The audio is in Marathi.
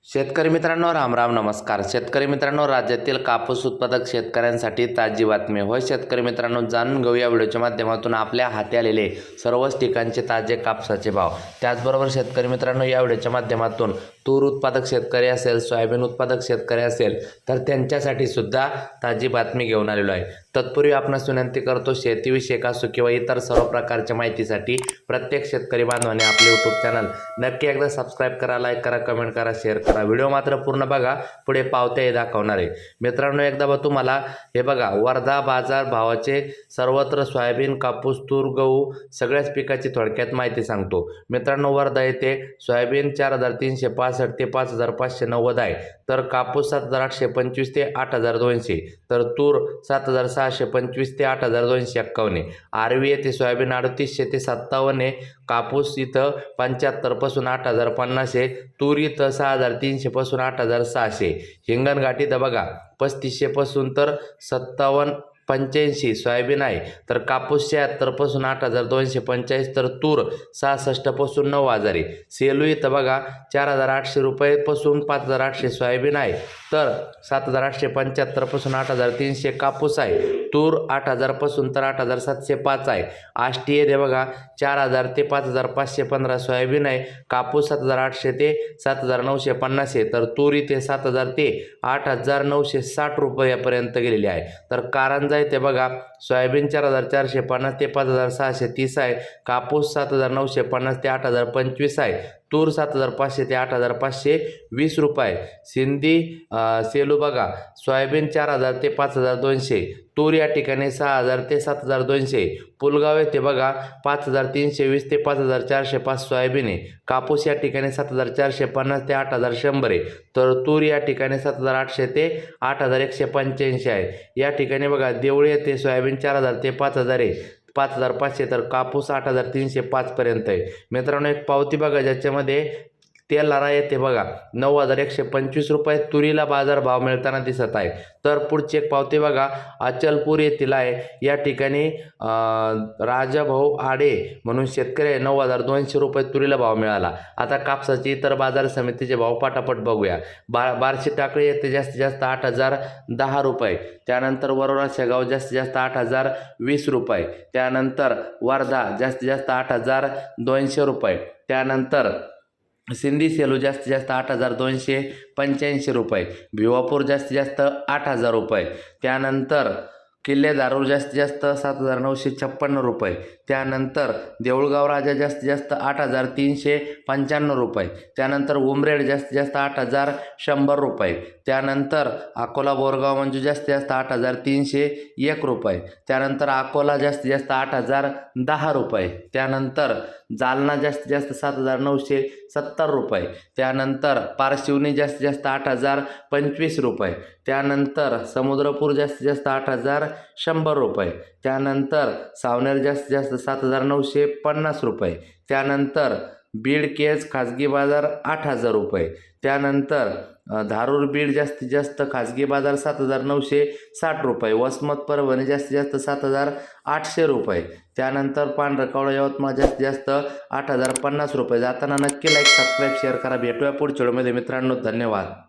शेतकरी मित्रांनो, राम राम, नमस्कार. शेतकरी मित्रांनो, राज्यातील कापूस उत्पादक शेतकऱ्यांसाठी ताजी बातमी. होय शेतकरी मित्रांनो, जाणून घेऊया व्हिडिओच्या माध्यमातून आपल्या हाती आलेले सर्वच ठिकाणचे ताजे कापसाचे भाव. त्याचबरोबर शेतकरी मित्रांनो, या व्हिडिओच्या माध्यमातून तूर उत्पादक शेतकरी असेल, सोयाबीन उत्पादक शेतकरी असेल तर त्यांच्यासाठी सुद्धा ताजी बातमी घेऊन आलेलो आहे. तत्पूर्वी आपणास विनंती करतो, शेतीविषयक असो किंवा इतर सर्व प्रकारच्या माहितीसाठी प्रत्येक शेतकरी बांधवाने आपले यूट्यूब चॅनल नक्की एकदा सबस्क्राईब करा, लाईक करा, कमेंट करा, शेअर करा. व्हिडिओ मात्र पूर्ण बघा, पुढे पावत्याही दाखवणार आहे. मित्रांनो, एकदा तुम्हाला हे बघा, वर्धा बाजार भावाचे सर्वत्र सोयाबीन, कापूस, तूर, गहू सगळ्याच पिकाची थोडक्यात माहिती सांगतो. मित्रांनो, वर्धा येथे सोयाबीन 4365 ते 5590 आहे, तर कापूस 7825 ते 8200, तर तूर 7625 ते 8251. आर्वी येथे सोयाबीन 3800 ते 57 आहे, कापूस इथं 75 पासून 8050 आहे, तूर इथं 6300 पासून 8600. हिंगणघाट इथं बघा 3500 पासून तर 5785 सोयाबीन आहे, तर कापूस 76 पासून 8245, तर तूर 66 पासून 9000 आहे. सेलू इथं बघा 4800 रुपये पासून 5800 सोयाबीन आहे, तर 7875 पासून 8300 कापूस आहे, तूर 8000 पासून तर 8705 आहे. आष्टी येथे बघा 4000 ते 5515 सोयाबीन आहे, कापूस 7800 ते 7950 आहे, तर तूर इथे 7000 ते 8960 रुपयापर्यंत गेलेली आहे. तर कारंजा येथे बघा सोयाबीन 4450 ते 5630 आहे, कापूस 7950 ते 8025 आहे, तूर 7500 ते 8520 रुपये. सिंधी सेलू बघा सोयाबीन 4000 ते 5200, तूर या ठिकाणी 6000 ते 7200. पुलगाव येथे बघा 5320 ते 5405 सोयाबीन आहे, कापूस या ठिकाणी 7450 ते 8100 आहे, तर तूर या ठिकाणी 7800 ते 8185 आहे. या ठिकाणी बघा देवळी येथे सोयाबीन 4000 ते 5000 आहे, 5500, तर कापूस 8305 पर्यंत आहे. मित्रांनो, एक पावती बघा ज्याच्यामध्ये तेलारा येथे बघा 9125 रुपये तुरीला बाजार भाव मिळताना दिसत आहे. तर पुढची एक पावती बघा अचलपूर येथील आहे, या ठिकाणी राजाभाऊ आडे म्हणून शेतकरी 9200 रुपये तुरीला भाव मिळाला. आता कापसाची इतर बाजार समितीचे भाव पटापट बघूया. बार्शी टाकळी येथे जास्तीत जास्त 8010 रुपये, त्यानंतर वरोरा शेगाव जास्तीत जास्त 8020 रुपये, त्यानंतर वर्धा जास्तीत जास्त 8200 रुपये, त्यानंतर सिंधी सेलू जास्तीत जास्त 8285 रुपये, भिवापूर जास्तीत जास्त 8000 रुपये, त्यानंतर किल्ले दारूर जास्तीत जास्त 7956 रुपये, त्यानंतर देऊळगाव राजा जास्तीत जास्त 8395 रुपये, त्यानंतर उमरेड जास्तीत जास्त 8100 रुपये, त्यानंतर अकोला बोरगाव मंजू जास्तीत जास्त 8301 रुपये, त्यानंतर अकोला जास्तीत जास्त 8010 रुपये, त्यानंतर जालना जास्तीत जास्त 7970 रुपये, त्यानंतर पारशिवनी जास्तीत जास्त 8025 रुपये, त्यानंतर समुद्रपूर जास्तीत जास्त 8100 रुपये, त्यानंतर सावनेर जास्तीत जास्त 7950 रुपये, त्यानंतर बीड केज खाजगी बाजार 8000 रुपये, त्यानंतर धारूर बीड जास्तीत जास्त खाजगी बाजार 7960 रुपये, वसमत परभणी जास्तीत जास्त 7800 रुपये, त्यानंतर पांढरकवडा यवतमाळ जास्तीत जास्त 8050 रुपये. जाताना नक्की लाईक, सबस्क्राईब, शेअर करा. भेटूया पुढच्या व्हिडिओमध्ये मित्रांनो. धन्यवाद.